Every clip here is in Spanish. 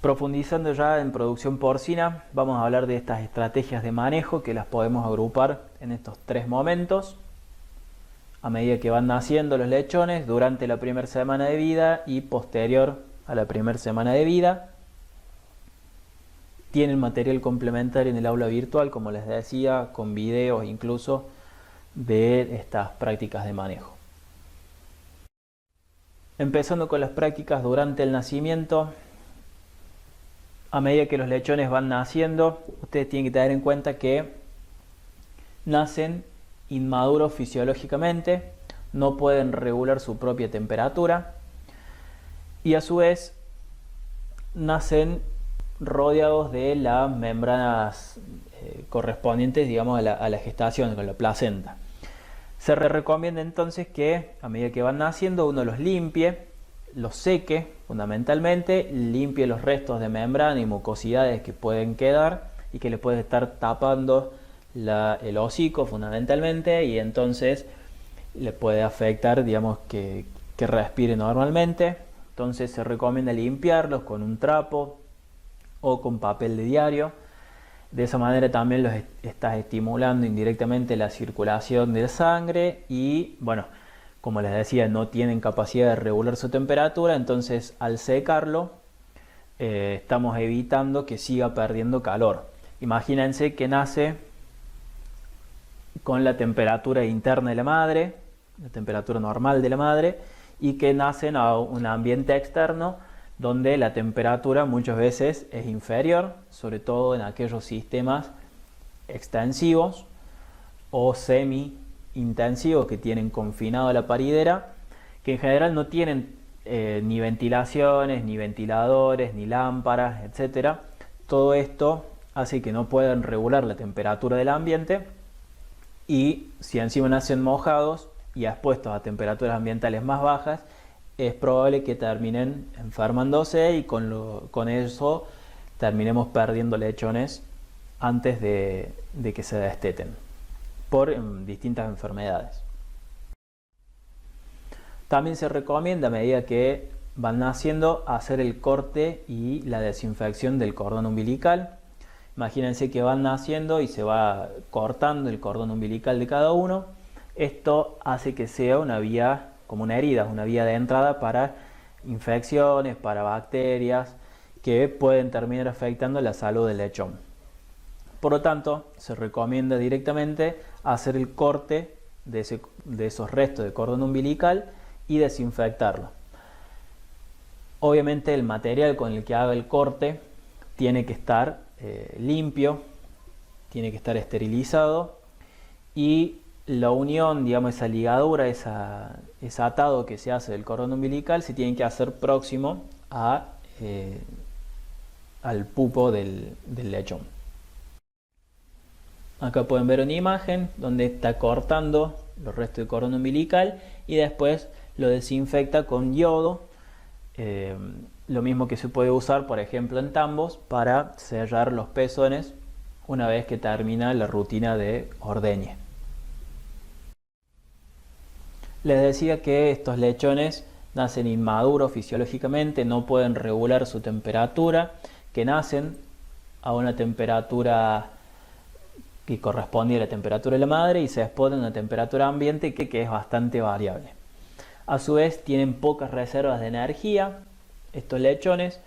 Profundizando ya en producción porcina, vamos a hablar de estas estrategias de manejo que las podemos agrupar en estos tres momentos. A medida que van naciendo los lechones, durante la primera semana de vida y posterior a la primera semana de vida. Tienen material complementario en el aula virtual, como les decía, con videos incluso de estas prácticas de manejo. Empezando con las prácticas durante el nacimiento. A medida que los lechones van naciendo, ustedes tienen que tener en cuenta que nacen inmaduros fisiológicamente, no pueden regular su propia temperatura y a su vez nacen rodeados de las membranas correspondientes, digamos, a la gestación, con la placenta. Se recomienda entonces que a medida que van naciendo uno los limpie, los seque fundamentalmente, limpie los restos de membrana y mucosidades que pueden quedar y que le puede estar tapando el hocico fundamentalmente, y entonces le puede afectar, digamos, que respire normalmente. Entonces se recomienda limpiarlos con un trapo o con papel de diario. De esa manera también los estás estimulando indirectamente la circulación de sangre y, bueno, como les decía, no tienen capacidad de regular su temperatura, entonces al secarlo estamos evitando que siga perdiendo calor. Imagínense que nace con la temperatura interna de la madre, la temperatura normal de la madre, y que nacen a un ambiente externo donde la temperatura muchas veces es inferior, sobre todo en aquellos sistemas extensivos o semi-intensivos que tienen confinado la paridera, que en general no tienen ni ventilaciones, ni ventiladores, ni lámparas, etc. Todo esto hace que no puedan regular la temperatura del ambiente, y si encima nacen mojados y expuestos a temperaturas ambientales más bajas, es probable que terminen enfermándose y con eso terminemos perdiendo lechones antes de que se desteten por distintas enfermedades. También se recomienda, a medida que van naciendo, hacer el corte y la desinfección del cordón umbilical. Imagínense que van naciendo y se va cortando el cordón umbilical de cada uno. Esto hace que sea una vía, como una herida, una vía de entrada para infecciones, para bacterias que pueden terminar afectando la salud del lechón. Por lo tanto, se recomienda directamente hacer el corte de esos restos de cordón umbilical y desinfectarlo. Obviamente el material con el que haga el corte tiene que estar limpio, tiene que estar esterilizado, y la unión, digamos, esa ligadura, ese atado que se hace del cordón umbilical se tiene que hacer próximo al pupo del lechón. Acá pueden ver una imagen donde está cortando los restos de cordón umbilical y después lo desinfecta con yodo, lo mismo que se puede usar, por ejemplo, en tambos para sellar los pezones una vez que termina la rutina de ordeñe. Les decía que estos lechones nacen inmaduros fisiológicamente, no pueden regular su temperatura, que nacen a una temperatura que corresponde a la temperatura de la madre y se exponen a una temperatura ambiente que es bastante variable. A su vez tienen pocas reservas de energía estos lechones,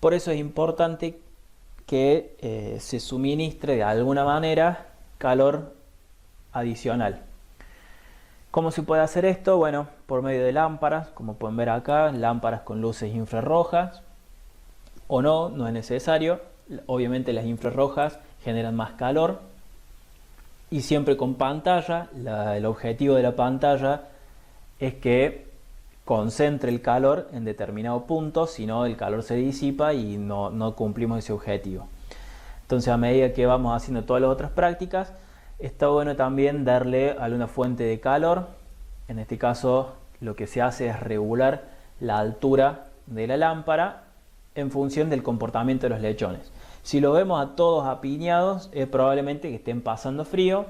por eso es importante que se suministre de alguna manera calor adicional. ¿Cómo se puede hacer esto? Bueno, por medio de lámparas, como pueden ver acá, lámparas con luces infrarrojas, o no es necesario. Obviamente las infrarrojas generan más calor, y siempre con pantalla. El objetivo de la pantalla es que concentre el calor en determinado punto, si no el calor se disipa y no cumplimos ese objetivo. Entonces, a medida que vamos haciendo todas las otras prácticas, está bueno también darle alguna fuente de calor. En este caso lo que se hace es regular la altura de la lámpara en función del comportamiento de los lechones. Si lo vemos a todos apiñados, es probablemente que estén pasando frío.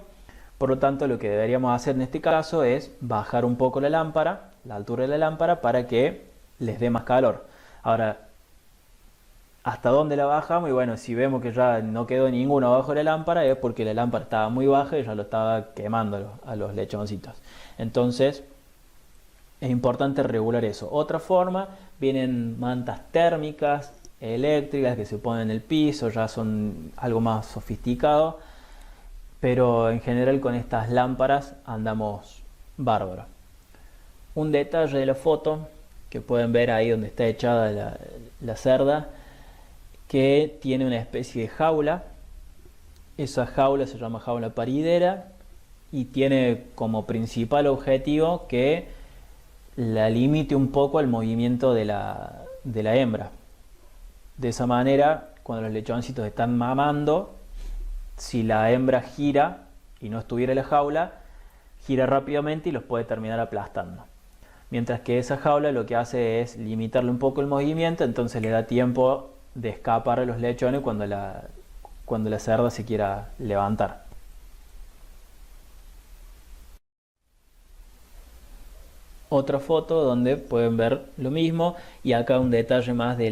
Por lo tanto, lo que deberíamos hacer en este caso es bajar un poco la lámpara, la altura de la lámpara, para que les dé más calor. Ahora, hasta dónde la bajamos y bueno, si vemos que ya no quedó ninguno abajo de la lámpara es porque la lámpara estaba muy baja y ya lo estaba quemando a los lechoncitos. Entonces es importante regular eso. Otra forma, vienen mantas térmicas, eléctricas que se ponen en el piso, ya son algo más sofisticado, pero en general con estas lámparas andamos bárbaro. Un detalle de la foto que pueden ver ahí donde está echada la cerda, que tiene una especie de jaula. Esa jaula se llama jaula paridera y tiene como principal objetivo que la limite un poco al movimiento de la hembra. De esa manera, cuando los lechoncitos están mamando, si la hembra gira y no estuviera en la jaula, gira rápidamente y los puede terminar aplastando. Mientras que esa jaula lo que hace es limitarle un poco el movimiento, entonces le da tiempo de escapar a los lechones cuando la cerda se quiera levantar. Otra foto donde pueden ver lo mismo y acá un detalle más de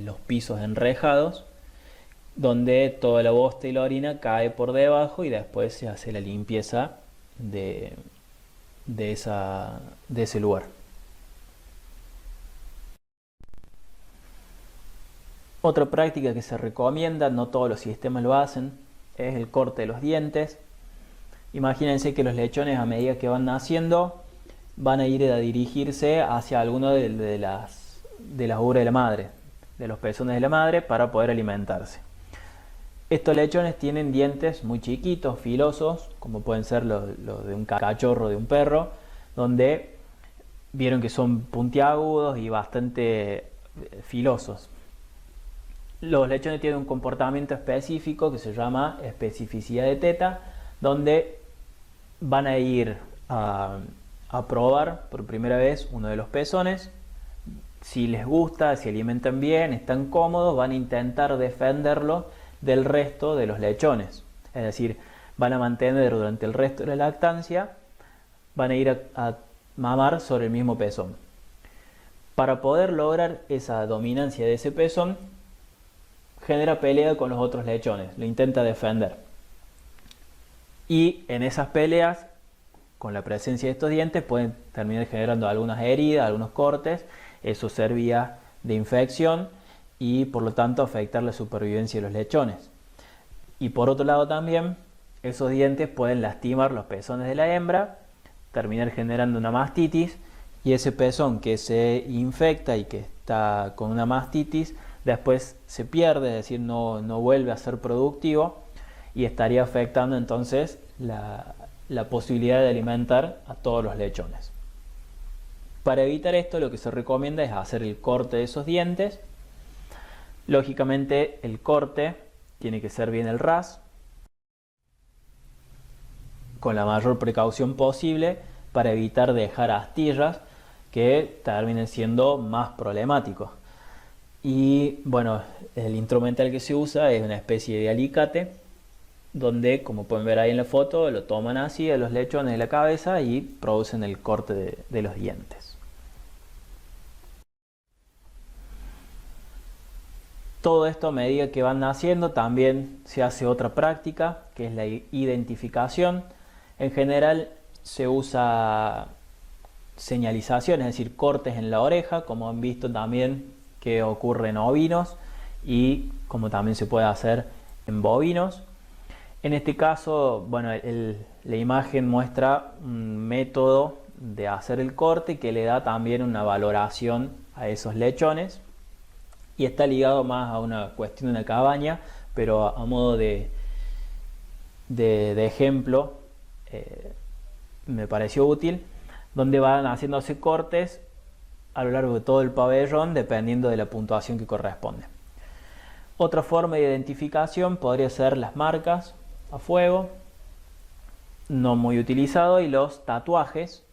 los pisos enrejados, donde toda la bosta y la orina cae por debajo y después se hace la limpieza de ese lugar. Otra práctica que se recomienda, no todos los sistemas lo hacen, es el corte de los dientes. Imagínense que los lechones a medida que van naciendo van a ir a dirigirse hacia alguno de las ubres de la madre, de los pezones de la madre, para poder alimentarse. Estos lechones tienen dientes muy chiquitos, filosos, como pueden ser los de un cachorro, de un perro, donde vieron que son puntiagudos y bastante filosos. Los lechones tienen un comportamiento específico que se llama especificidad de teta, donde van a ir a probar por primera vez uno de los pezones. Si les gusta, si alimentan bien, están cómodos, van a intentar defenderlo del resto de los lechones. Es decir, van a mantener durante el resto de la lactancia, van a ir a mamar sobre el mismo pezón. Para poder lograr esa dominancia de ese pezón, genera pelea con los otros lechones, lo intenta defender. Y en esas peleas, con la presencia de estos dientes, pueden terminar generando algunas heridas, algunos cortes. Eso servía de infección y por lo tanto afectar la supervivencia de los lechones. Y por otro lado también, esos dientes pueden lastimar los pezones de la hembra, terminar generando una mastitis, y ese pezón que se infecta y que está con una mastitis después se pierde, es decir, no vuelve a ser productivo y estaría afectando entonces la posibilidad de alimentar a todos los lechones. Para evitar esto, lo que se recomienda es hacer el corte de esos dientes. Lógicamente el corte tiene que ser bien el ras, con la mayor precaución posible para evitar dejar astillas que terminen siendo más problemáticos. Y bueno, el instrumental que se usa es una especie de alicate, donde, como pueden ver ahí en la foto, lo toman así a los lechones de la cabeza y producen el corte de los dientes. Todo esto a medida que van naciendo también se hace otra práctica, que es la identificación. En general se usa señalización, es decir, cortes en la oreja, como han visto también que ocurre en ovinos y como también se puede hacer en bovinos. En este caso, bueno, la imagen muestra un método de hacer el corte que le da también una valoración a esos lechones y está ligado más a una cuestión de una cabaña, pero a modo de ejemplo me pareció útil, donde van haciéndose cortes a lo largo de todo el pabellón dependiendo de la puntuación que corresponde. Otra forma de identificación podría ser las marcas a fuego, no muy utilizado, y los tatuajes,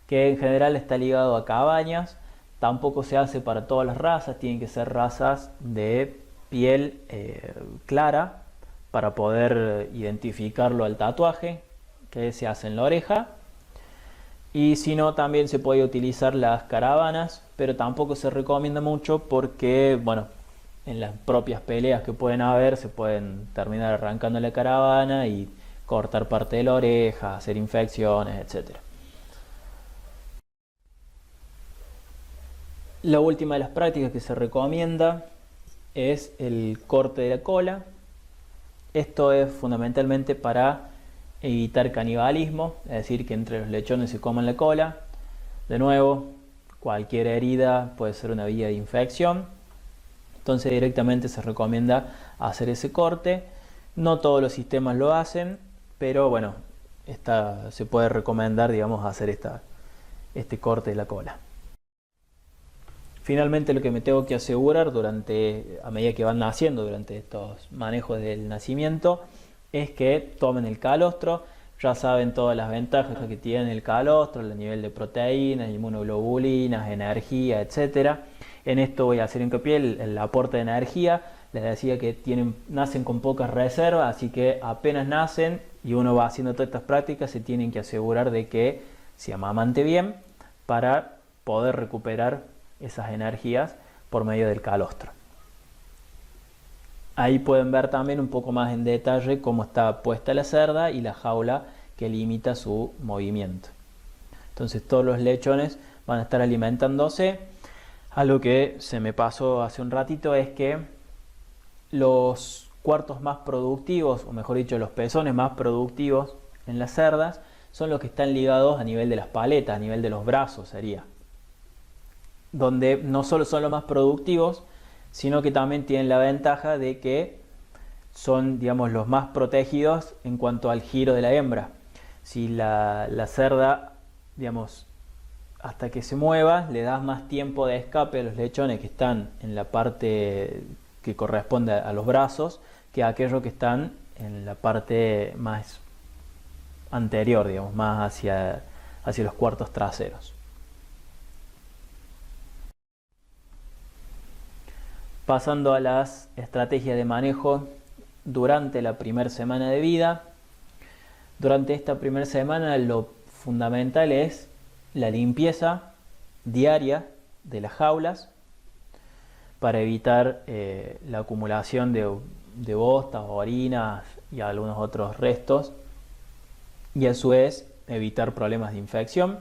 que en general está ligado a cabañas. Tampoco se hace para todas las razas, tienen que ser razas de piel clara para poder identificarlo al tatuaje que se hace en la oreja. Y si no, también se puede utilizar las caravanas, pero tampoco se recomienda mucho porque, bueno, en las propias peleas que pueden haber se pueden terminar arrancando la caravana y cortar parte de la oreja, hacer infecciones, etcétera. La última de las prácticas que se recomienda es el corte de la cola. Esto es fundamentalmente para evitar canibalismo, es decir, que entre los lechones se coman la cola. De nuevo, cualquier herida puede ser una vía de infección, entonces directamente se recomienda hacer ese corte. No todos los sistemas lo hacen, pero bueno, se puede recomendar, digamos, hacer este corte de la cola. Finalmente, lo que me tengo que asegurar a medida que van naciendo, durante estos manejos del nacimiento, es que tomen el calostro. Ya saben todas las ventajas que tiene el calostro, el nivel de proteínas, inmunoglobulinas, energía, etc. En esto voy a hacer hincapié el aporte de energía. Les decía que nacen con pocas reservas, así que apenas nacen y uno va haciendo todas estas prácticas, se tienen que asegurar de que se amamante bien para poder recuperar esas energías por medio del calostro. Ahí pueden ver también un poco más en detalle cómo está puesta la cerda y la jaula que limita su movimiento. Entonces todos los lechones van a estar alimentándose. Algo que se me pasó hace un ratito es que los cuartos más productivos, o mejor dicho, los pezones más productivos en las cerdas son los que están ligados a nivel de las paletas, a nivel de los brazos sería. Donde no solo son los más productivos, sino que también tienen la ventaja de que son, digamos, los más protegidos en cuanto al giro de la hembra. Si la cerda, digamos, hasta que se mueva, le das más tiempo de escape a los lechones que están en la parte que corresponde a los brazos, que a aquellos que están en la parte más anterior, digamos, más hacia los cuartos traseros. Pasando a las estrategias de manejo durante la primera semana de vida. Durante esta primera semana lo fundamental es la limpieza diaria de las jaulas para evitar la acumulación de bostas, orinas y algunos otros restos, y a su vez evitar problemas de infección.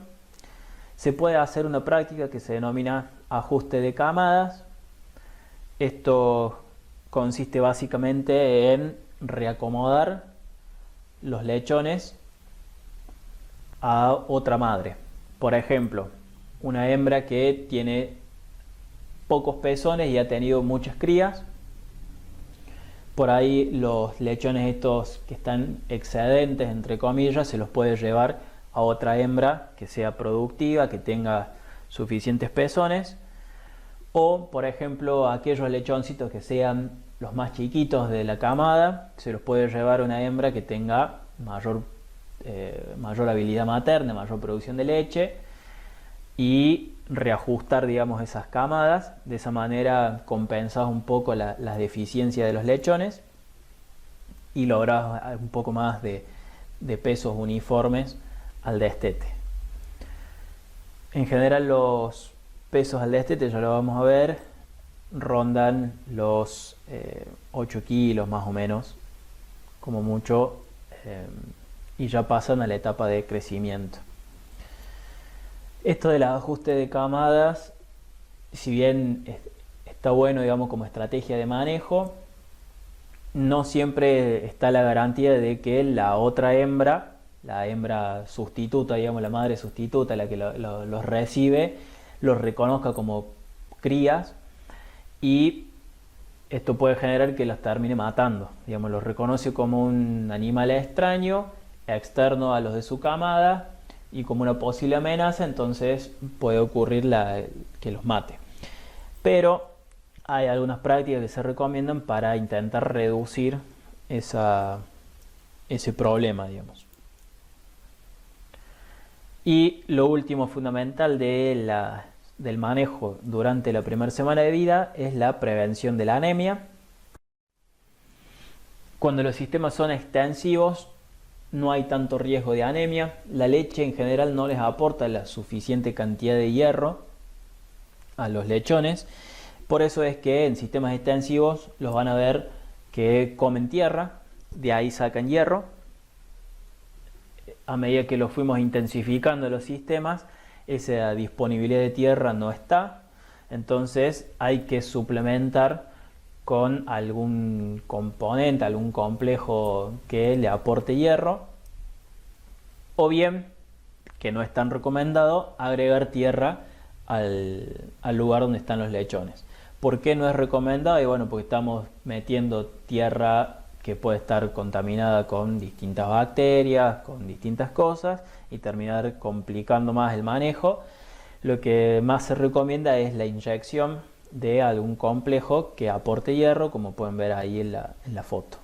Se puede hacer una práctica que se denomina ajuste de camadas. Esto consiste básicamente en reacomodar los lechones a otra madre. Por ejemplo, una hembra que tiene pocos pezones y ha tenido muchas crías. Por ahí los lechones estos que están excedentes, entre comillas, se los puede llevar a otra hembra que sea productiva, que tenga suficientes pezones. O, por ejemplo, aquellos lechoncitos que sean los más chiquitos de la camada, se los puede llevar a una hembra que tenga mayor habilidad materna, mayor producción de leche, y reajustar, digamos, esas camadas. De esa manera compensas un poco las deficiencias de los lechones y logras un poco más de pesos uniformes al destete. En general los pesos al destete, ya lo vamos a ver, rondan los 8 kilos más o menos, como mucho, y ya pasan a la etapa de crecimiento. Esto del ajuste de camadas, si bien está bueno, digamos, como estrategia de manejo, no siempre está la garantía de que la otra hembra, la hembra sustituta, digamos, la madre sustituta, la que los recibe, los reconozca como crías, y esto puede generar que los termine matando. Digamos, los reconoce como un animal extraño, externo a los de su camada y como una posible amenaza, entonces puede ocurrir que los mate. Pero hay algunas prácticas que se recomiendan para intentar reducir ese problema, digamos. Y lo último fundamental del manejo durante la primera semana de vida es la prevención de la anemia. Cuando los sistemas son extensivos, no hay tanto riesgo de anemia. La leche en general no les aporta la suficiente cantidad de hierro a los lechones, Por eso es que en sistemas extensivos los van a ver que comen tierra, de ahí sacan hierro. A medida que lo fuimos intensificando los sistemas, esa disponibilidad de tierra no está, entonces hay que suplementar con algún componente, algún complejo que le aporte hierro, o bien, que no es tan recomendado, agregar tierra al lugar donde están los lechones. ¿Por qué no es recomendado? Y bueno, porque estamos metiendo tierra que puede estar contaminada con distintas bacterias, con distintas cosas, y terminar complicando más el manejo. Lo que más se recomienda es la inyección de algún complejo que aporte hierro, como pueden ver ahí en la foto.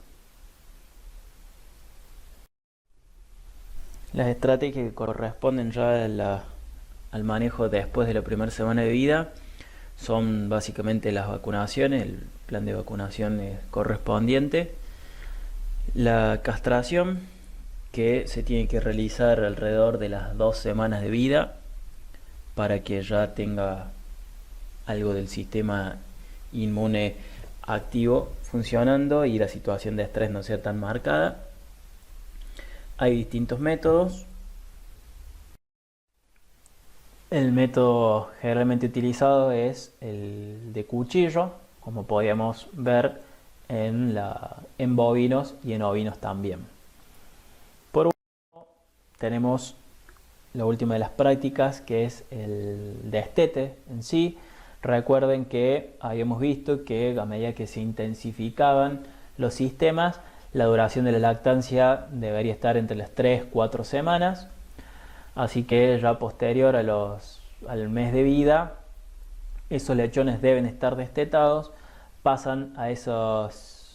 Las estrategias que corresponden ya al manejo después de la primera semana de vida son básicamente las vacunaciones, el plan de vacunación correspondiente, la castración, que se tiene que realizar alrededor de las 2 semanas de vida para que ya tenga algo del sistema inmune activo funcionando y la situación de estrés no sea tan marcada. Hay distintos métodos. El método generalmente utilizado es el de cuchillo, como podíamos ver en bovinos y en ovinos también. Por último, tenemos la última de las prácticas, que es el destete en sí. Recuerden que habíamos visto que a medida que se intensificaban los sistemas, la duración de la lactancia debería estar entre las 3-4 semanas. Así que ya posterior al mes de vida, esos lechones deben estar destetados, pasan a esos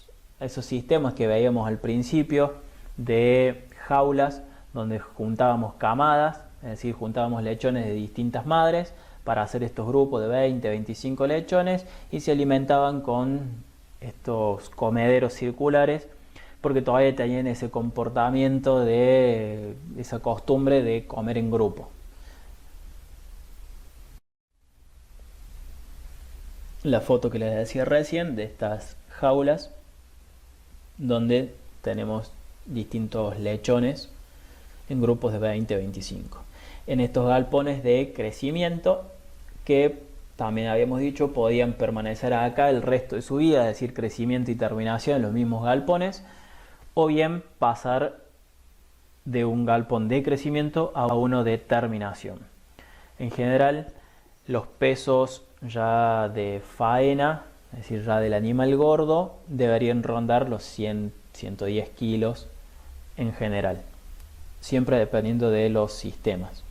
sistemas que veíamos al principio de jaulas, donde juntábamos camadas, es decir, juntábamos lechones de distintas madres para hacer estos grupos de 20-25 lechones, y se alimentaban con estos comederos circulares, porque todavía tenían ese comportamiento de esa costumbre de comer en grupo. La foto que les decía recién de estas jaulas, donde tenemos distintos lechones en grupos de 20-25. En estos galpones de crecimiento, que también habíamos dicho podían permanecer acá el resto de su vida, es decir, crecimiento y terminación en los mismos galpones, o bien pasar de un galpón de crecimiento a uno de terminación. En general, los pesos ya de faena, es decir, ya del animal gordo, deberían rondar los 100-110 kilos en general, siempre dependiendo de los sistemas.